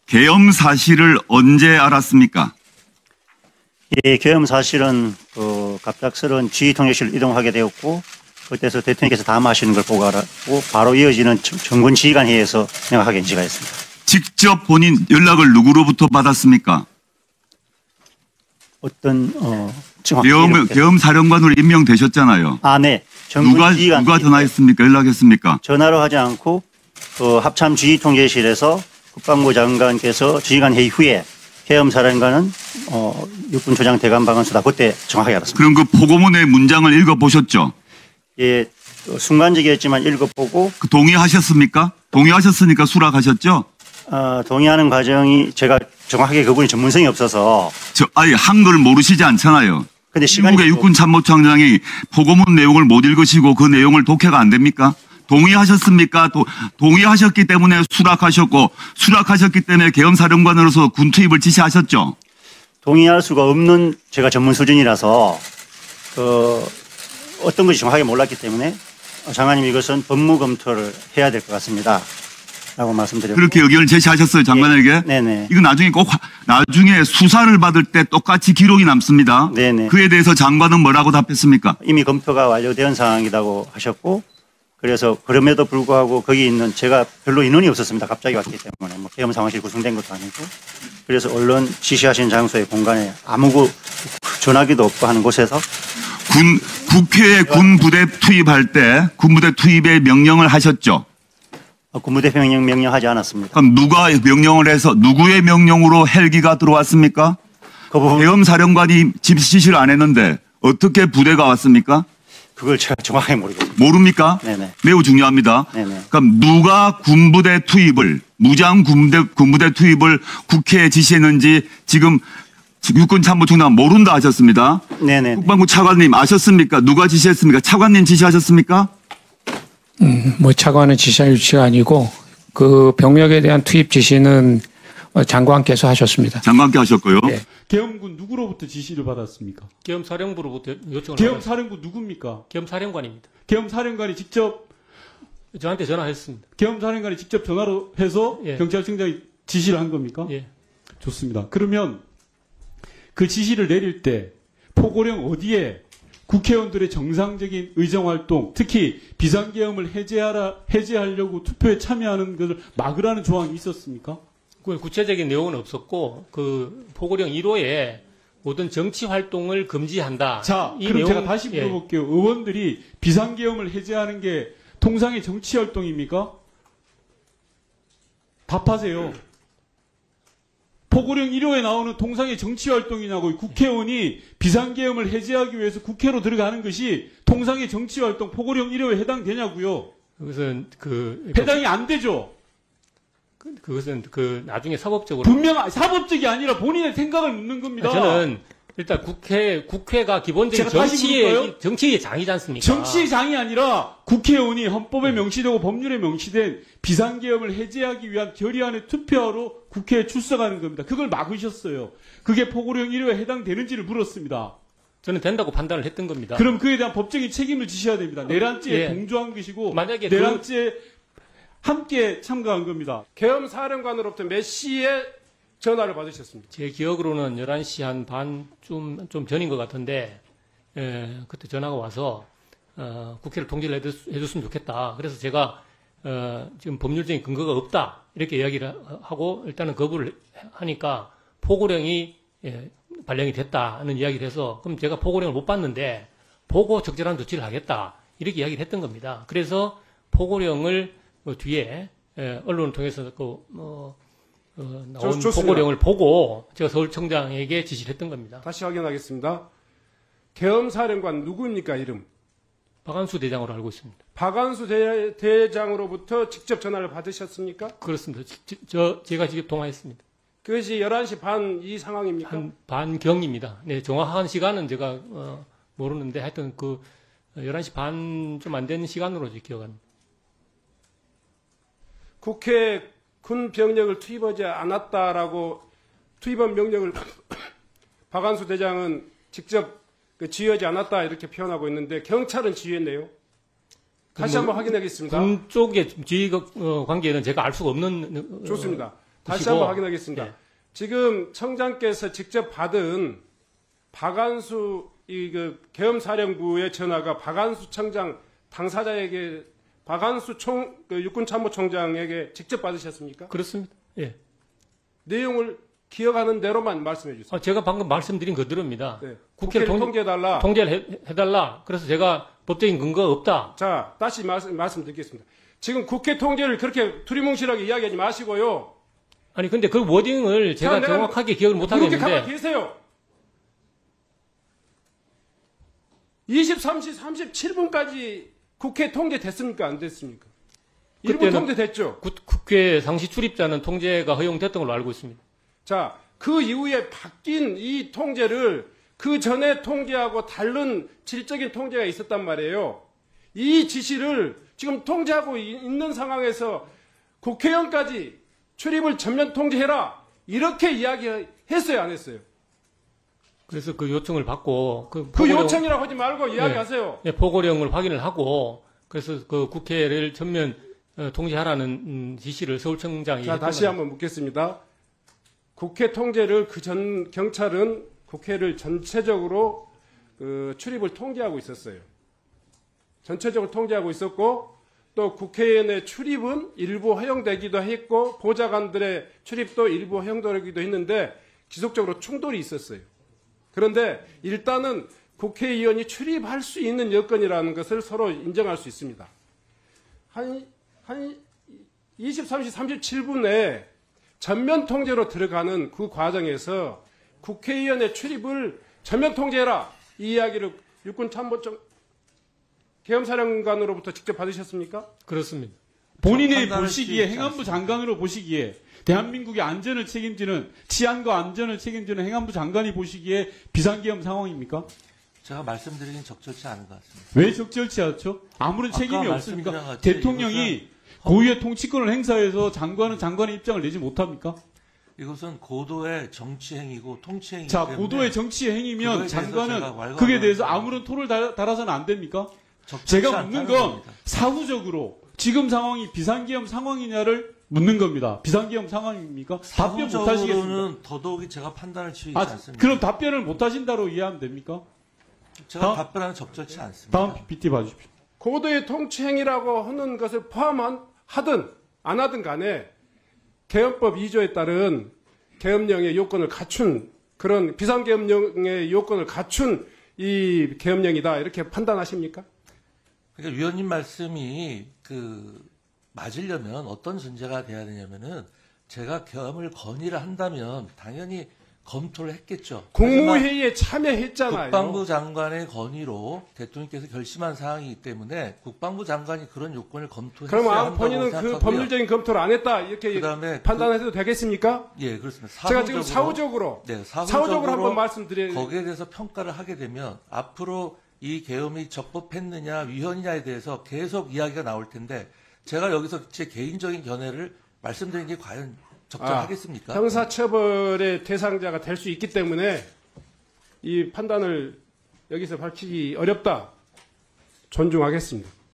계엄 사실을 언제 알았습니까? 예, 계엄 사실은 갑작스러운 지휘통제실을 이동하게 되었고 그때서 대통령께서 담화하시는 걸 보고 알았고 바로 이어지는 정군 지휘관 회의에서 명확하게 인지가 했습니다. 직접 본인 연락을 누구로부터 받았습니까? 어떤 계엄 사령관으로 임명되셨잖아요. 아, 네. 누가 전화했습니까? 연락했습니까? 전화로 하지 않고 합참 지휘통제실에서 국방부 장관께서 지휘관 회의 후에 계엄 사령관은 육군 조장 대감 박원수다. 그때 정확하게 알았습니다. 그럼 그 포고문의 문장을 읽어보셨죠? 예, 순간적이었지만 읽어보고. 동의하셨습니까? 동의하셨으니까 수락하셨죠? 동의하는 과정이 제가 정확하게 그분이 전문성이 없어서. 아니, 한글 모르시지 않잖아요. 근데 미국의 육군 참모총장이 포고문 내용을 못 읽으시고 그 내용을 독해가 안 됩니까? 동의하셨습니까? 동의하셨기 때문에 수락하셨고 수락하셨기 때문에 계엄사령관으로서 군 투입을 지시하셨죠? 동의할 수가 없는 제가 전문 수준이라서 어떤 것이 정확하게 몰랐기 때문에 장관님 이것은 법무 검토를 해야 될 것 같습니다. 라고 말씀드렸고. 그렇게 의견을 제시하셨어요, 장관에게? 예, 네네. 이거 나중에 수사를 받을 때 똑같이 기록이 남습니다. 네네. 그에 대해서 장관은 뭐라고 답했습니까? 이미 검토가 완료된 상황이라고 하셨고 그래서 그럼에도 불구하고 거기 있는 제가 별로 인원이 없었습니다. 갑자기 왔기 때문에 뭐 계엄 상황실 구성된 것도 아니고 그래서 언론 지시하신 장소의 공간에 아무 전화기도 없고 하는 곳에서 국회에 군부대 투입할 때 군부대 투입의 명령을 하셨죠? 군부대 명령하지 않았습니다. 그럼 누가 명령을 해서 누구의 명령으로 헬기가 들어왔습니까? 계엄 사령관이 지시를 안 했는데 어떻게 부대가 왔습니까? 그걸 제가 정확하게 모르겠습니다. 모릅니까? 네네. 매우 중요합니다. 네네. 그럼 누가 군부대 투입을 무장 군부대 투입을 국회에 지시했는지 지금 육군 참모총장 모른다 하셨습니다. 네네. 국방부 차관님 아셨습니까? 누가 지시했습니까? 차관님 지시하셨습니까? 뭐 차관은 지시할 위치가 아니고 그 병력에 대한 투입 지시는 장관께서 하셨습니다. 장관께 하셨고요. 네. 계엄군 누구로부터 지시를 받았습니까? 계엄사령부로부터 요청을 계엄사령부 누굽니까? 계엄사령관입니다. 계엄사령관이 직접 저한테 전화했습니다. 계엄사령관이 직접 전화로 해서 예. 경찰청장이 지시를 한 겁니까? 예. 좋습니다. 그러면 그 지시를 내릴 때 포고령 어디에 국회의원들의 정상적인 의정활동, 특히 비상계엄을 해제하려고 투표에 참여하는 것을 막으라는 조항이 있었습니까? 구체적인 내용은 없었고 그 포고령 1호에 모든 정치 활동을 금지한다. 자, 이 그럼 내용, 제가 다시 물어볼게요. 예. 의원들이 비상계엄을 해제하는 게 통상의 정치 활동입니까? 답하세요. 포고령 1호에 나오는 통상의 정치 활동이냐고. 국회의원이 비상계엄을 해제하기 위해서 국회로 들어가는 것이 통상의 정치 활동 포고령 1호에 해당되냐고요. 그것은 해당이 안 되죠. 그것은 나중에 사법적으로 분명 사법적이 아니라 본인의 생각을 묻는 겁니다. 저는 일단 국회가 기본적인 정치의 장이지 않습니까? 정치의 장이 아니라 국회의원이 헌법에 명시되고 법률에 명시된 비상계엄을 해제하기 위한 결의안에 투표하러 국회에 출석하는 겁니다. 그걸 막으셨어요. 그게 포고령 1호에 해당되는지를 물었습니다. 저는 된다고 판단을 했던 겁니다. 그럼 그에 대한 법적인 책임을 지셔야 됩니다. 내란죄에 예. 동조한 것이고 만약에 내란죄에 함께 참가한 겁니다. 계엄 사령관으로부터 몇 시에 전화를 받으셨습니까? 제 기억으로는 11시 한 반쯤 좀 전인 것 같은데 그때 전화가 와서 국회를 통지를 해줬으면 좋겠다. 그래서 제가 지금 법률적인 근거가 없다 이렇게 이야기를 하고 일단은 거부를 하니까 포고령이 발령이 됐다는 이야기를 해서 그럼 제가 포고령을 못 받는데 보고 적절한 조치를 하겠다 이렇게 이야기를 했던 겁니다. 그래서 포고령을 뒤에 언론을 통해서 나온 포고령을 보고 제가 서울청장에게 지시를 했던 겁니다. 다시 확인하겠습니다. 계엄 사령관 누구입니까, 이름? 박한수 대장으로 알고 있습니다. 박한수 대장으로부터 직접 전화를 받으셨습니까? 그렇습니다. 제가 직접 통화했습니다. 그것이 11시 반 이 상황입니까? 한 반경입니다. 네, 정확한 시간은 제가 모르는데 하여튼 11시 반 좀 안 되는 시간으로 기억합니다. 국회에 군 병력을 투입하지 않았다라고 투입한 명령을 박한수 대장은 직접 지휘하지 않았다 이렇게 표현하고 있는데 경찰은 지휘했네요. 다시 한번 확인하겠습니다. 군 쪽의 지휘 관계는 제가 알 수가 없는 좋습니다. 다시 한번 확인하겠습니다. 예. 지금 청장께서 직접 받은 박안수 계엄사령부의 전화가 박안수 청장 당사자에게 박안수 육군참모총장에게 직접 받으셨습니까? 그렇습니다. 예. 내용을 기억하는 대로만 말씀해 주세요. 제가 방금 말씀드린 그대로입니다. 네. 국회를 통제해달라. 통제를 해달라. 그래서 제가 법적인 근거가 없다. 자, 다시 말씀드리겠습니다. 지금 국회 통제를 그렇게 두리뭉실하게 이야기하지 마시고요. 아니 근데 그 워딩을 제가 내가 정확하게 기억을 못 그렇게 가만히 하겠는데 계세요. 23시 37분까지 국회 통제됐습니까? 안 됐습니까? 일부 그때는- 통제됐죠. 국회 상시 출입자는 통제가 허용됐던 걸로 알고 있습니다. 자, 그 이후에 바뀐 이 통제를 그 전에 통제하고 다른 질적인 통제가 있었단 말이에요. 이 지시를 지금 통제하고 있는 상황에서 국회의원까지 출입을 전면 통제해라. 이렇게 이야기했어요, 안 했어요? 그래서 그 요청을 받고 그 요청이라고 하지 말고 이야기하세요. 예, 포고령을 확인을 하고 그래서 그 국회를 전면 통제하라는 지시를 서울청장이 자, 했던 다시 거죠. 한번 묻겠습니다. 국회 통제를 그 전 경찰은 국회를 전체적으로 출입을 통제하고 있었어요. 전체적으로 통제하고 있었고 또 국회의원의 출입은 일부 허용되기도 했고 보좌관들의 출입도 일부 허용되기도 했는데 지속적으로 충돌이 있었어요. 그런데 일단은 국회의원이 출입할 수 있는 여건이라는 것을 서로 인정할 수 있습니다. 한 23시 37분에 전면 통제로 들어가는 그 과정에서 국회의원의 출입을 전면 통제해라. 이 이야기를 육군참모총 계엄사령관으로부터 직접 받으셨습니까? 그렇습니다. 본인의 판단할 보시기에 수 있지 행안부 장관으로 보시기에 대한민국의 안전을 책임지는 치안과 안전을 책임지는 행안부 장관이 보시기에 비상계엄 상황입니까? 제가 말씀드리긴 적절치 않은 것 같습니다. 왜 적절치 않죠? 아무런 아까 책임이 말씀드린 없습니까? 것처럼 대통령이 고유의 통치권을 행사해서 장관은 장관의 입장을 내지 못합니까? 이것은 고도의 정치 행위고 통치 행위이기 자, 때문에 고도의 정치 행위면 그거에 대해서 제가 장관은 왈가왈부하는 그에 대해서 아무런 토를 달아서는 안 됩니까? 적절치 제가 묻는 않다는 건 겁니다. 사후적으로 지금 상황이 비상계엄 상황이냐를 묻는 겁니다. 비상계엄 상황입니까? 답변 못 하시겠습니까? 사후적으로는 더더욱이 제가 판단을 취하지 않습니다. 그럼 답변을 못 하신다로 이해하면 됩니까? 제가 다음- 답변하는 적절치 않습니다. 다음 PPT 봐주십시오. 고도의 통치행위라고 하는 것을 하든 안 하든 간에 계엄법 2조에 따른 계엄령의 요건을 갖춘 그런 비상계엄령의 요건을 갖춘 이 계엄령이다 이렇게 판단하십니까? 그러니까 위원님 말씀이 맞으려면 어떤 전제가 돼야 되냐면은 제가 계엄을 건의를 한다면 당연히 검토를 했겠죠. 국무회의에 참여했잖아요. 국방부 장관의 건의로 대통령께서 결심한 사항이기 때문에 국방부 장관이 그런 요건을 검토했어야 그럼 한다고 본인은 그 생각하고요. 법률적인 검토를 안 했다 이렇게 그다음에 판단해도 되겠습니까? 예, 그렇습니다. 제가 지금 사후적으로 한번 말씀드려요. 거기에 대해서 평가를 하게 되면 앞으로 이 계엄이 적법했느냐 위헌이냐에 대해서 계속 이야기가 나올 텐데 제가 여기서 제 개인적인 견해를 말씀드리는 게 과연 적절하겠습니까? 형사처벌의 대상자가 될 수 있기 때문에 이 판단을 여기서 밝히기 어렵다. 존중하겠습니다.